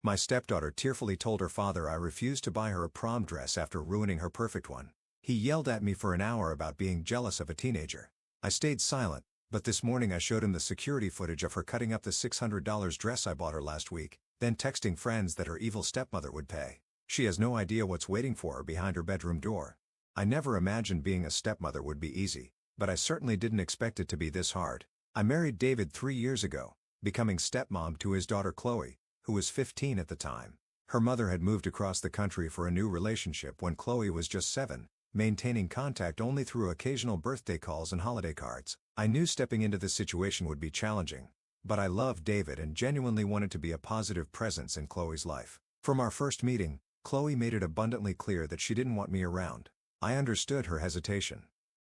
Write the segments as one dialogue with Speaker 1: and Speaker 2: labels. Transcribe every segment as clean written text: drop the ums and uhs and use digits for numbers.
Speaker 1: My stepdaughter tearfully told her father I refused to buy her a prom dress after ruining her perfect one. He yelled at me for an hour about being jealous of a teenager. I stayed silent, but this morning I showed him the security footage of her cutting up the $600 dress I bought her last week, then texting friends that her evil stepmother would pay. She has no idea what's waiting for her behind her bedroom door. I never imagined being a stepmother would be easy, but I certainly didn't expect it to be this hard. I married David 3 years ago, becoming stepmom to his daughter Chloe, who was 15 at the time. Her mother had moved across the country for a new relationship when Chloe was just 7, maintaining contact only through occasional birthday calls and holiday cards. I knew stepping into this situation would be challenging, but I loved David and genuinely wanted to be a positive presence in Chloe's life. From our first meeting, Chloe made it abundantly clear that she didn't want me around. I understood her hesitation.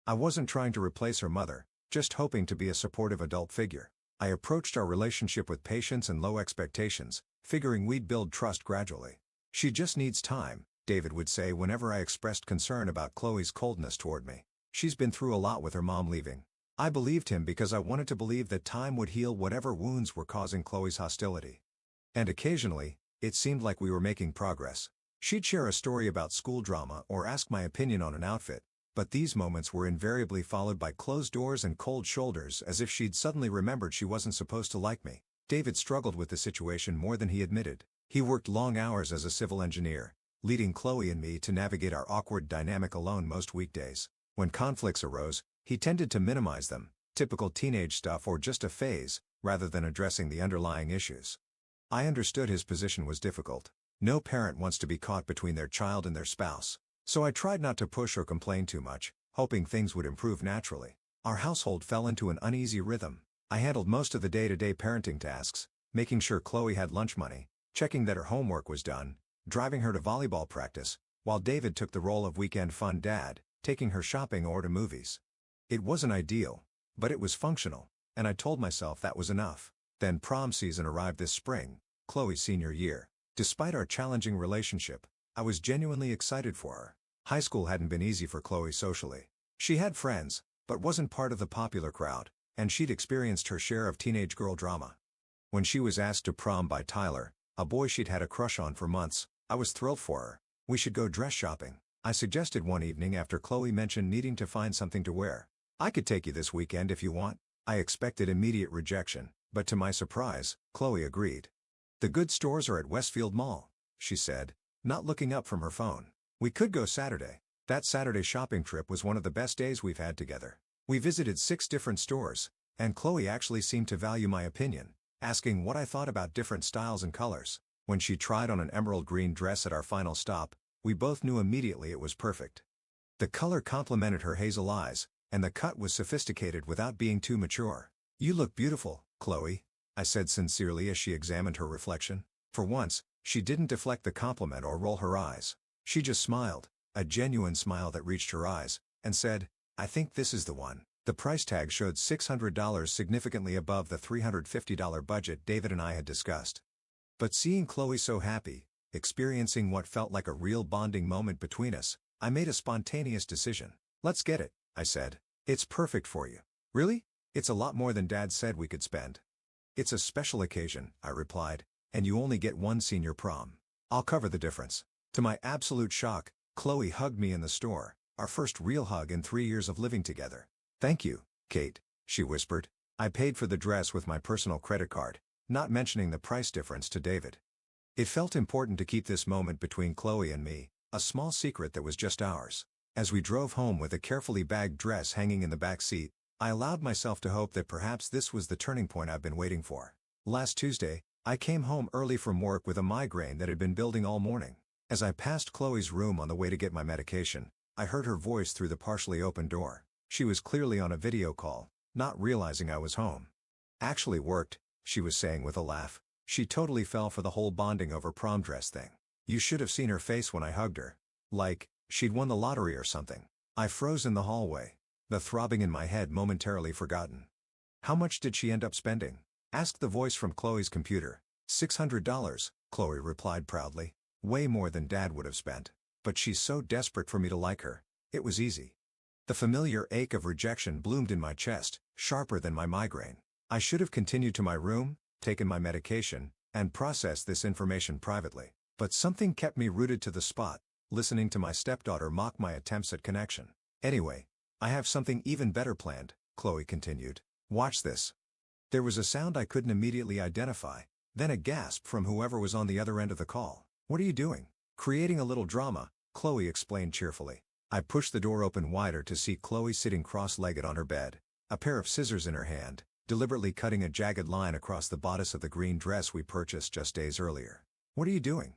Speaker 1: I wasn't trying to replace her mother, just hoping to be a supportive adult figure. I approached our relationship with patience and low expectations, figuring we'd build trust gradually. "She just needs time," David would say whenever I expressed concern about Chloe's coldness toward me. "She's been through a lot with her mom leaving." I believed him because I wanted to believe that time would heal whatever wounds were causing Chloe's hostility. And occasionally, it seemed like we were making progress. She'd share a story about school drama or ask my opinion on an outfit, but these moments were invariably followed by closed doors and cold shoulders, as if she'd suddenly remembered she wasn't supposed to like me. David struggled with the situation more than he admitted. He worked long hours as a civil engineer, leading Chloe and me to navigate our awkward dynamic alone most weekdays. When conflicts arose, he tended to minimize them, typical teenage stuff or just a phase, rather than addressing the underlying issues. I understood his position was difficult. No parent wants to be caught between their child and their spouse. So I tried not to push or complain too much, hoping things would improve naturally. Our household fell into an uneasy rhythm. I handled most of the day-to-day parenting tasks, making sure Chloe had lunch money, checking that her homework was done, driving her to volleyball practice, while David took the role of weekend fun dad, taking her shopping or to movies. It wasn't ideal, but it was functional, and I told myself that was enough. Then prom season arrived this spring, Chloe's senior year. Despite our challenging relationship, I was genuinely excited for her. High school hadn't been easy for Chloe socially. She had friends, but wasn't part of the popular crowd, and she'd experienced her share of teenage girl drama. When she was asked to prom by Tyler, a boy she'd had a crush on for months, I was thrilled for her. "We should go dress shopping," I suggested one evening after Chloe mentioned needing to find something to wear. "I could take you this weekend if you want." I expected immediate rejection, but to my surprise, Chloe agreed. "The good stores are at Westfield Mall," she said, not looking up from her phone. "We could go Saturday." That Saturday shopping trip was one of the best days we've had together. We visited 6 different stores, and Chloe actually seemed to value my opinion, asking what I thought about different styles and colors. When she tried on an emerald green dress at our final stop, we both knew immediately it was perfect. The color complemented her hazel eyes, and the cut was sophisticated without being too mature. "You look beautiful, Chloe," I said sincerely as she examined her reflection. For once, she didn't deflect the compliment or roll her eyes. She just smiled, a genuine smile that reached her eyes, and said, "I think this is the one." The price tag showed $600, significantly above the $350 budget David and I had discussed. But seeing Chloe so happy, experiencing what felt like a real bonding moment between us, I made a spontaneous decision. "Let's get it," I said. "It's perfect for you." "Really? It's a lot more than Dad said we could spend." "It's a special occasion," I replied, "and you only get one senior prom. I'll cover the difference." To my absolute shock, Chloe hugged me in the store, our first real hug in 3 years of living together. "Thank you, Kate," she whispered. I paid for the dress with my personal credit card, not mentioning the price difference to David. It felt important to keep this moment between Chloe and me, a small secret that was just ours. As we drove home with a carefully bagged dress hanging in the back seat, I allowed myself to hope that perhaps this was the turning point I've been waiting for. Last Tuesday, I came home early from work with a migraine that had been building all morning. As I passed Chloe's room on the way to get my medication, I heard her voice through the partially open door. She was clearly on a video call, not realizing I was home. "Actually worked," she was saying with a laugh. She totally fell for the whole bonding over prom dress thing. You should have seen her face when I hugged her. Like, she'd won the lottery or something. I froze in the hallway, the throbbing in my head momentarily forgotten. "How much did she end up spending?" asked the voice from Chloe's computer. $600, Chloe replied proudly. "Way more than Dad would have spent. But she's so desperate for me to like her. It was easy." The familiar ache of rejection bloomed in my chest, sharper than my migraine. I should have continued to my room, taken my medication, and process this information privately. But something kept me rooted to the spot, listening to my stepdaughter mock my attempts at connection. Anyway, I have something even better planned, Chloe continued. Watch this. There was a sound I couldn't immediately identify, then a gasp from whoever was on the other end of the call. What are you doing? Creating a little drama, Chloe explained cheerfully. I pushed the door open wider to see Chloe sitting cross-legged on her bed, a pair of scissors in her hand, deliberately cutting a jagged line across the bodice of the green dress we purchased just days earlier. What are you doing?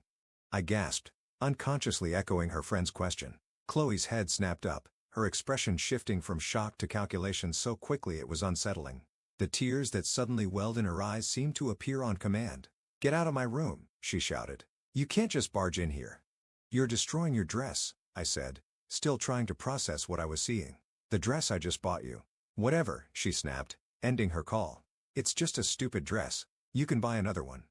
Speaker 1: I gasped, unconsciously echoing her friend's question. Chloe's head snapped up, her expression shifting from shock to calculation so quickly it was unsettling. The tears that suddenly welled in her eyes seemed to appear on command. Get out of my room, she shouted. You can't just barge in here. You're destroying your dress, I said, still trying to process what I was seeing. The dress I just bought you. Whatever, she snapped, ending her call. It's just a stupid dress. You can buy another one.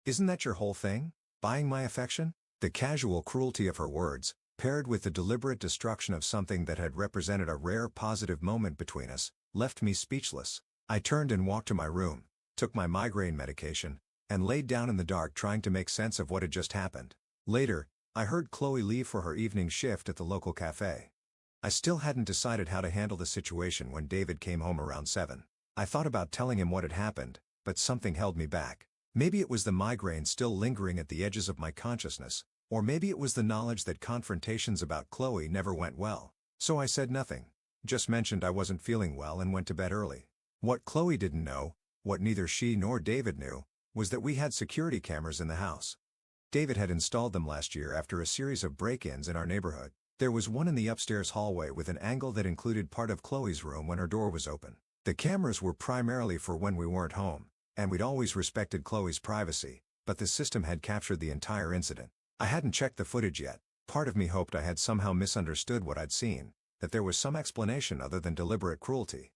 Speaker 1: Isn't that your whole thing? Buying my affection? The casual cruelty of her words, paired with the deliberate destruction of something that had represented a rare positive moment between us, left me speechless. I turned and walked to my room, took my migraine medication, and laid down in the dark trying to make sense of what had just happened. Later, I heard Chloe leave for her evening shift at the local cafe. I still hadn't decided how to handle the situation when David came home around 7. I thought about telling him what had happened, but something held me back. Maybe it was the migraine still lingering at the edges of my consciousness, or maybe it was the knowledge that confrontations about Chloe never went well. So I said nothing, just mentioned I wasn't feeling well and went to bed early. What Chloe didn't know, what neither she nor David knew, was that we had security cameras in the house. David had installed them last year after a series of break-ins in our neighborhood. There was one in the upstairs hallway with an angle that included part of Chloe's room when her door was open. The cameras were primarily for when we weren't home, and we'd always respected Chloe's privacy, but the system had captured the entire incident. I hadn't checked the footage yet. Part of me hoped I had somehow misunderstood what I'd seen, that there was some explanation other than deliberate cruelty.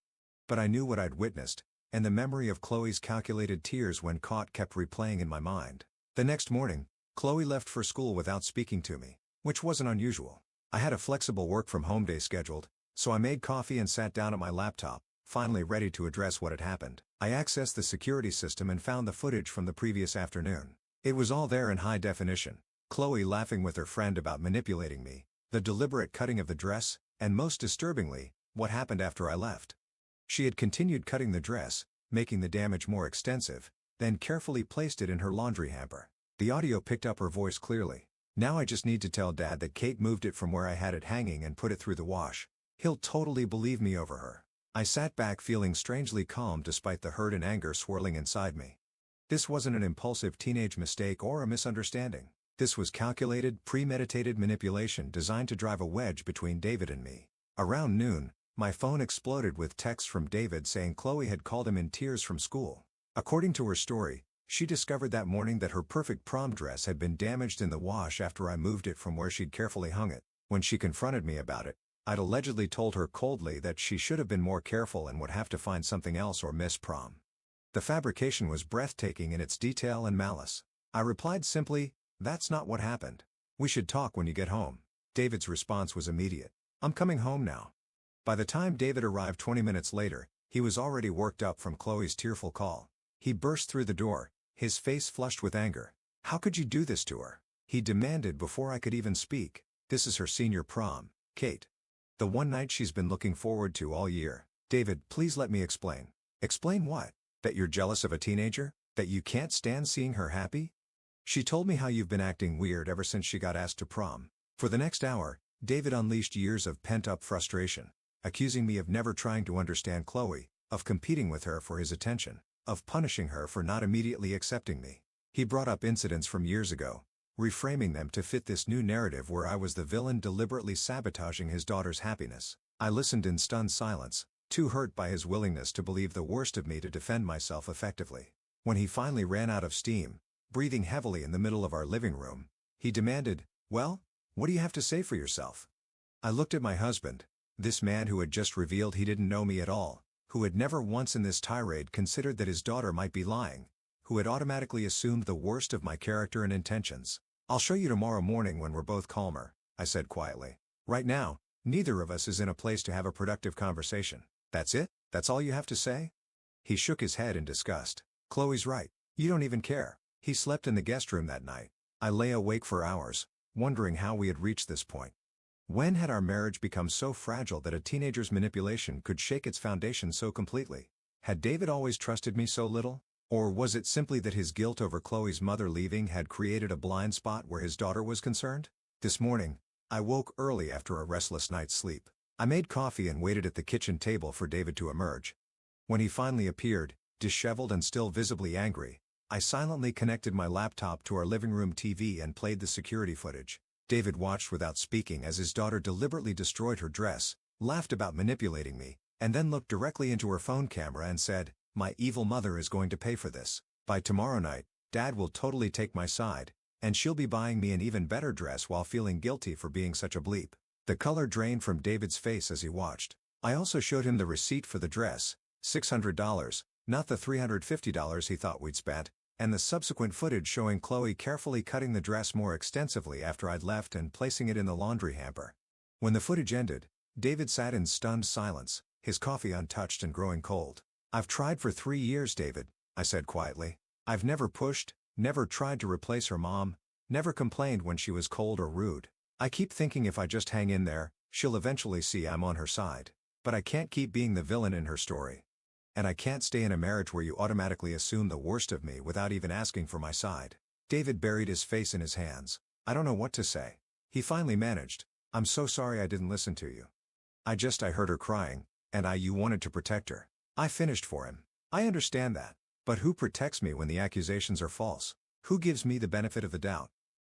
Speaker 1: But I knew what I'd witnessed, and the memory of Chloe's calculated tears when caught kept replaying in my mind. The next morning, Chloe left for school without speaking to me, which wasn't unusual. I had a flexible work-from-home day scheduled, so I made coffee and sat down at my laptop, finally ready to address what had happened. I accessed the security system and found the footage from the previous afternoon. It was all there in high definition. Chloe laughing with her friend about manipulating me, the deliberate cutting of the dress, and most disturbingly, what happened after I left. She had continued cutting the dress, making the damage more extensive, then carefully placed it in her laundry hamper. The audio picked up her voice clearly. Now I just need to tell Dad that Kate moved it from where I had it hanging and put it through the wash. He'll totally believe me over her. I sat back feeling strangely calm despite the hurt and anger swirling inside me. This wasn't an impulsive teenage mistake or a misunderstanding. This was calculated, premeditated manipulation designed to drive a wedge between David and me. Around noon, my phone exploded with texts from David saying Chloe had called him in tears from school. According to her story, she discovered that morning that her perfect prom dress had been damaged in the wash after I moved it from where she'd carefully hung it. When she confronted me about it, I'd allegedly told her coldly that she should have been more careful and would have to find something else or miss prom. The fabrication was breathtaking in its detail and malice. I replied simply, "That's not what happened. We should talk when you get home." David's response was immediate. "I'm coming home now." By the time David arrived 20 minutes later, he was already worked up from Chloe's tearful call. He burst through the door, his face flushed with anger. "How could you do this to her?" he demanded before I could even speak. "This is her senior prom, Kate. The one night she's been looking forward to all year." "David, please let me explain." "Explain what? That you're jealous of a teenager? That you can't stand seeing her happy?" "She told me how you've been acting weird ever since she got asked to prom." For the next hour, David unleashed years of pent-up frustration, accusing me of never trying to understand Chloe, of competing with her for his attention, of punishing her for not immediately accepting me. He brought up incidents from years ago, reframing them to fit this new narrative where I was the villain deliberately sabotaging his daughter's happiness. I listened in stunned silence, too hurt by his willingness to believe the worst of me to defend myself effectively. When he finally ran out of steam, breathing heavily in the middle of our living room, he demanded, "Well, what do you have to say for yourself?" I looked at my husband, this man who had just revealed he didn't know me at all, who had never once in this tirade considered that his daughter might be lying, who had automatically assumed the worst of my character and intentions. "I'll show you tomorrow morning when we're both calmer," I said quietly. "Right now, neither of us is in a place to have a productive conversation." "That's it? That's all you have to say?" He shook his head in disgust. "Chloe's right. You don't even care. He slept in the guest room that night. I lay awake for hours, wondering how we had reached this point. When had our marriage become so fragile that a teenager's manipulation could shake its foundation so completely? Had David always trusted me so little? Or was it simply that his guilt over Chloe's mother leaving had created a blind spot where his daughter was concerned? This morning, I woke early after a restless night's sleep. I made coffee and waited at the kitchen table for David to emerge. When he finally appeared, disheveled and still visibly angry, I silently connected my laptop to our living room TV and played the security footage. David watched without speaking as his daughter deliberately destroyed her dress, laughed about manipulating me, and then looked directly into her phone camera and said, "My evil mother is going to pay for this. By tomorrow night, Dad will totally take my side, and she'll be buying me an even better dress while feeling guilty for being such a bleep." The color drained from David's face as he watched. I also showed him the receipt for the dress, $600, not the $350 he thought we'd spent, and the subsequent footage showing Chloe carefully cutting the dress more extensively after I'd left and placing it in the laundry hamper. When the footage ended, David sat in stunned silence, his coffee untouched and growing cold. "I've tried for 3 years, David," I said quietly. "I've never pushed, never tried to replace her mom, never complained when she was cold or rude. I keep thinking if I just hang in there, she'll eventually see I'm on her side. But I can't keep being the villain in her story. And I can't stay in a marriage where you automatically assume the worst of me without even asking for my side." David buried his face in his hands. "I don't know what to say." He finally managed, "I'm so sorry I didn't listen to you. I heard her crying, and you wanted to protect her." I finished for him. "I understand that. But who protects me when the accusations are false? Who gives me the benefit of the doubt?"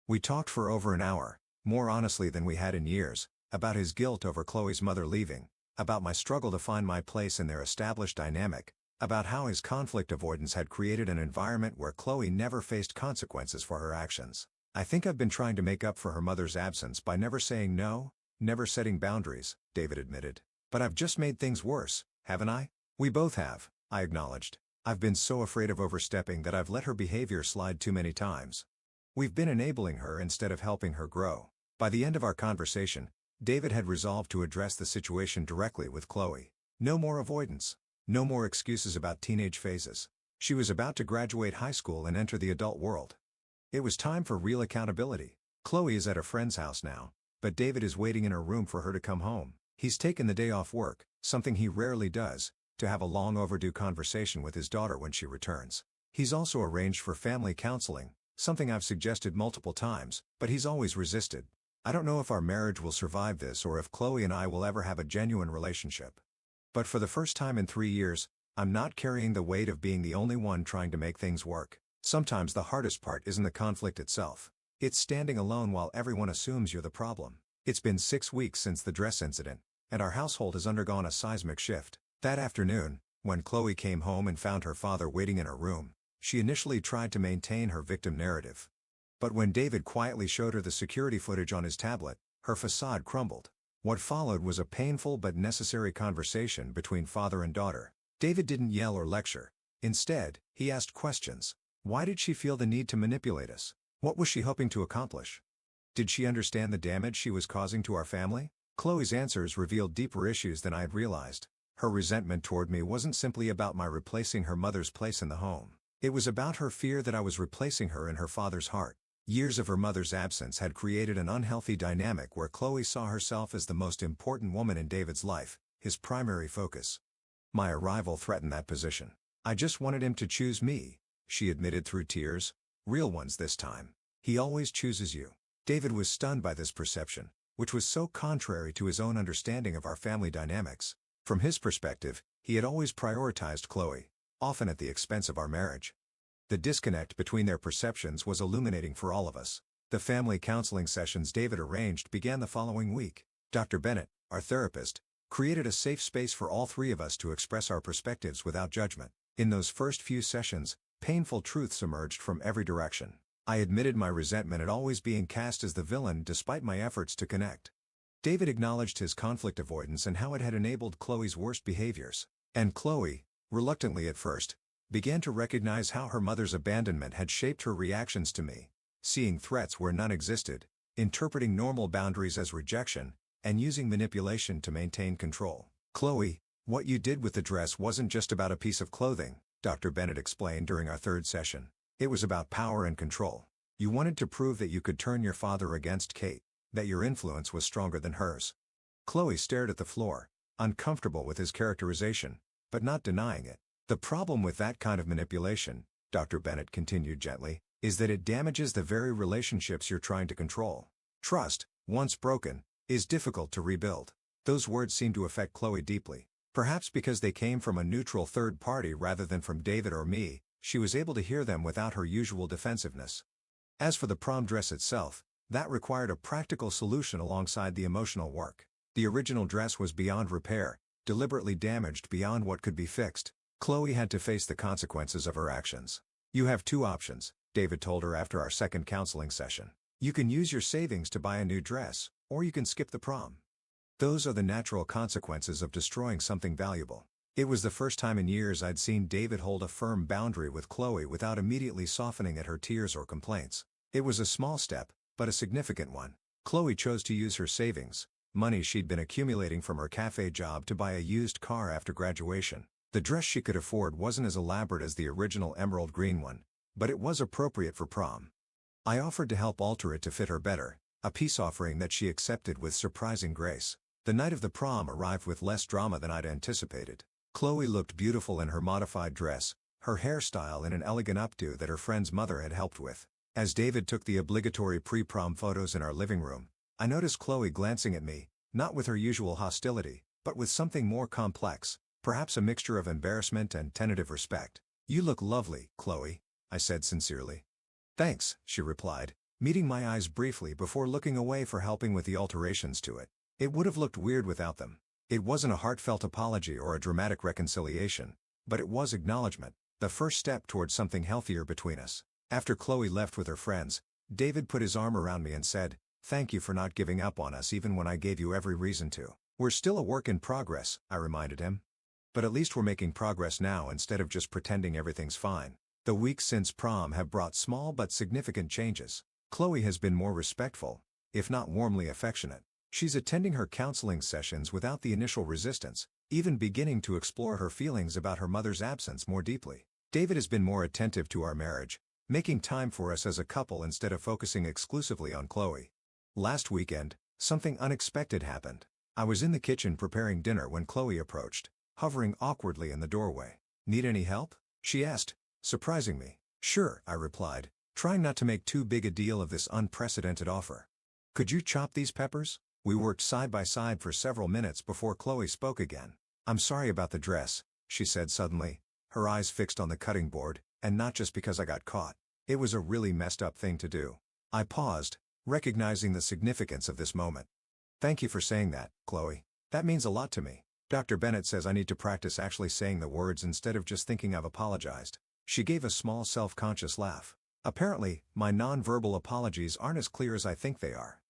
Speaker 1: We talked for over an hour, more honestly than we had in years, about his guilt over Chloe's mother leaving, about my struggle to find my place in their established dynamic, about how his conflict avoidance had created an environment where Chloe never faced consequences for her actions. "I think I've been trying to make up for her mother's absence by never saying no, never setting boundaries," David admitted. "But I've just made things worse, haven't I?" "We both have," I acknowledged. "I've been so afraid of overstepping that I've let her behavior slide too many times. We've been enabling her instead of helping her grow." By the end of our conversation, David had resolved to address the situation directly with Chloe. No more avoidance. No more excuses about teenage phases. She was about to graduate high school and enter the adult world. It was time for real accountability. Chloe is at a friend's house now, but David is waiting in her room for her to come home. He's taken the day off work, something he rarely does, to have a long overdue conversation with his daughter when she returns. He's also arranged for family counseling, something I've suggested multiple times, but he's always resisted. I don't know if our marriage will survive this or if Chloe and I will ever have a genuine relationship. But for the first time in 3 years, I'm not carrying the weight of being the only one trying to make things work. Sometimes the hardest part isn't the conflict itself. It's standing alone while everyone assumes you're the problem. It's been 6 weeks since the dress incident, and our household has undergone a seismic shift. That afternoon, when Chloe came home and found her father waiting in her room, she initially tried to maintain her victim narrative. But when David quietly showed her the security footage on his tablet, her facade crumbled. What followed was a painful but necessary conversation between father and daughter. David didn't yell or lecture. Instead, he asked questions. Why did she feel the need to manipulate us? What was she hoping to accomplish? Did she understand the damage she was causing to our family? Chloe's answers revealed deeper issues than I had realized. Her resentment toward me wasn't simply about my replacing her mother's place in the home. It was about her fear that I was replacing her in her father's heart. Years of her mother's absence had created an unhealthy dynamic where Chloe saw herself as the most important woman in David's life, his primary focus. My arrival threatened that position. "I just wanted him to choose me," she admitted through tears. "Real ones this time. He always chooses you." David was stunned by this perception, which was so contrary to his own understanding of our family dynamics. From his perspective, he had always prioritized Chloe, often at the expense of our marriage. The disconnect between their perceptions was illuminating for all of us. The family counseling sessions David arranged began the following week. Dr. Bennett, our therapist, created a safe space for all three of us to express our perspectives without judgment. In those first few sessions, painful truths emerged from every direction. I admitted my resentment at always being cast as the villain despite my efforts to connect. David acknowledged his conflict avoidance and how it had enabled Chloe's worst behaviors. And Chloe, reluctantly at first, began to recognize how her mother's abandonment had shaped her reactions to me, seeing threats where none existed, interpreting normal boundaries as rejection, and using manipulation to maintain control. "Chloe, what you did with the dress wasn't just about a piece of clothing," Dr. Bennett explained during our third session. It was about power and control. You wanted to prove that you could turn your father against Kate, that your influence was stronger than hers. Chloe stared at the floor, uncomfortable with his characterization, but not denying it. The problem with that kind of manipulation, Dr. Bennett continued gently, is that it damages the very relationships you're trying to control. Trust, once broken, is difficult to rebuild. Those words seemed to affect Chloe deeply. Perhaps because they came from a neutral third party rather than from David or me, she was able to hear them without her usual defensiveness. As for the prom dress itself, that required a practical solution alongside the emotional work. The original dress was beyond repair, deliberately damaged beyond what could be fixed. Chloe had to face the consequences of her actions. You have two options, David told her after our second counseling session. You can use your savings to buy a new dress, or you can skip the prom. Those are the natural consequences of destroying something valuable. It was the first time in years I'd seen David hold a firm boundary with Chloe without immediately softening at her tears or complaints. It was a small step, but a significant one. Chloe chose to use her savings, money she'd been accumulating from her cafe job, to buy a used car after graduation. The dress she could afford wasn't as elaborate as the original emerald green one, but it was appropriate for prom. I offered to help alter it to fit her better, a peace offering that she accepted with surprising grace. The night of the prom arrived with less drama than I'd anticipated. Chloe looked beautiful in her modified dress, her hairstyle in an elegant updo that her friend's mother had helped with. As David took the obligatory pre-prom photos in our living room, I noticed Chloe glancing at me, not with her usual hostility, but with something more complex, perhaps a mixture of embarrassment and tentative respect. "You look lovely, Chloe," I said sincerely. "Thanks," she replied, meeting my eyes briefly before looking away for helping with the alterations to it. It would have looked weird without them. It wasn't a heartfelt apology or a dramatic reconciliation, but it was acknowledgement, the first step towards something healthier between us. After Chloe left with her friends, David put his arm around me and said, "Thank you for not giving up on us even when I gave you every reason to." "We're still a work in progress," I reminded him. "But at least we're making progress now instead of just pretending everything's fine." The weeks since prom have brought small but significant changes. Chloe has been more respectful, if not warmly affectionate. She's attending her counseling sessions without the initial resistance, even beginning to explore her feelings about her mother's absence more deeply. David has been more attentive to our marriage, making time for us as a couple instead of focusing exclusively on Chloe. Last weekend, something unexpected happened. I was in the kitchen preparing dinner when Chloe approached, hovering awkwardly in the doorway. "Need any help?" she asked, surprising me. "Sure," I replied, trying not to make too big a deal of this unprecedented offer. "Could you chop these peppers?" We worked side by side for several minutes before Chloe spoke again. "I'm sorry about the dress," she said suddenly, her eyes fixed on the cutting board, "and not just because I got caught. It was a really messed up thing to do." I paused, recognizing the significance of this moment. "Thank you for saying that, Chloe. That means a lot to me. Dr. Bennett says I need to practice actually saying the words instead of just thinking I've apologized." She gave a small self-conscious laugh. "Apparently, my non-verbal apologies aren't as clear as I think they are."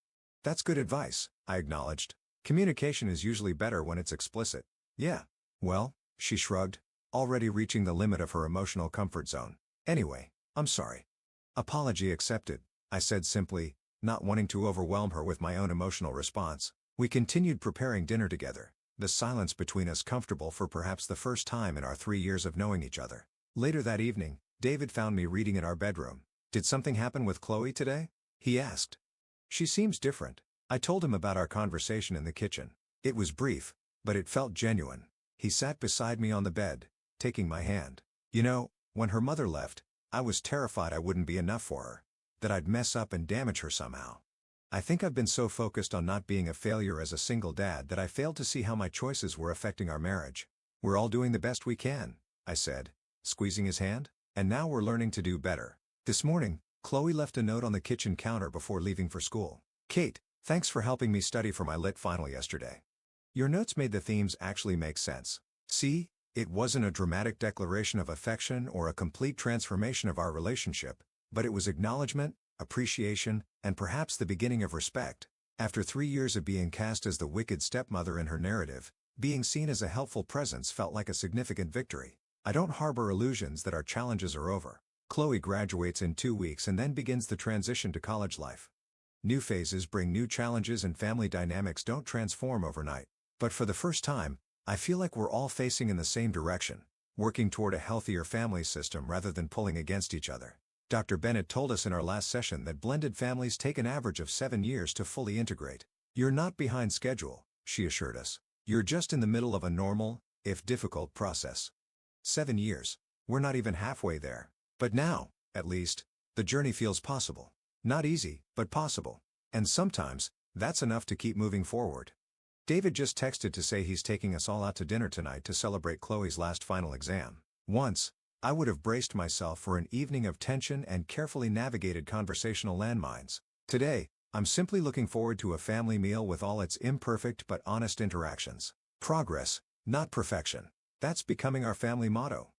Speaker 1: "That's good advice," I acknowledged. "Communication is usually better when it's explicit." "Yeah. Well," she shrugged, already reaching the limit of her emotional comfort zone. "Anyway, I'm sorry." "Apology accepted," I said simply, not wanting to overwhelm her with my own emotional response. We continued preparing dinner together, the silence between us comfortable for perhaps the first time in our 3 years of knowing each other. Later that evening, David found me reading in our bedroom. "Did something happen with Chloe today?" he asked. "She seems different." I told him about our conversation in the kitchen. It was brief, but it felt genuine. He sat beside me on the bed, taking my hand. "You know, when her mother left, I was terrified I wouldn't be enough for her, that I'd mess up and damage her somehow. I think I've been so focused on not being a failure as a single dad that I failed to see how my choices were affecting our marriage. We're all doing the best we can," I said, squeezing his hand, "and now we're learning to do better." This morning, Chloe left a note on the kitchen counter before leaving for school. "Kate, thanks for helping me study for my lit final yesterday. Your notes made the themes actually make sense." See, it wasn't a dramatic declaration of affection or a complete transformation of our relationship, but it was acknowledgement, appreciation, and perhaps the beginning of respect. After 3 years of being cast as the wicked stepmother in her narrative, being seen as a helpful presence felt like a significant victory. I don't harbor illusions that our challenges are over. Chloe graduates in 2 weeks and then begins the transition to college life. New phases bring new challenges and family dynamics don't transform overnight. But for the first time, I feel like we're all facing in the same direction, working toward a healthier family system rather than pulling against each other. Dr. Bennett told us in our last session that blended families take an average of 7 years to fully integrate. You're not behind schedule, she assured us. You're just in the middle of a normal, if difficult, process. 7 years. We're not even halfway there. But now, at least, the journey feels possible. Not easy, but possible. And sometimes, that's enough to keep moving forward. David just texted to say he's taking us all out to dinner tonight to celebrate Chloe's last final exam. Once, I would have braced myself for an evening of tension and carefully navigated conversational landmines. Today, I'm simply looking forward to a family meal with all its imperfect but honest interactions. Progress, not perfection. That's becoming our family motto.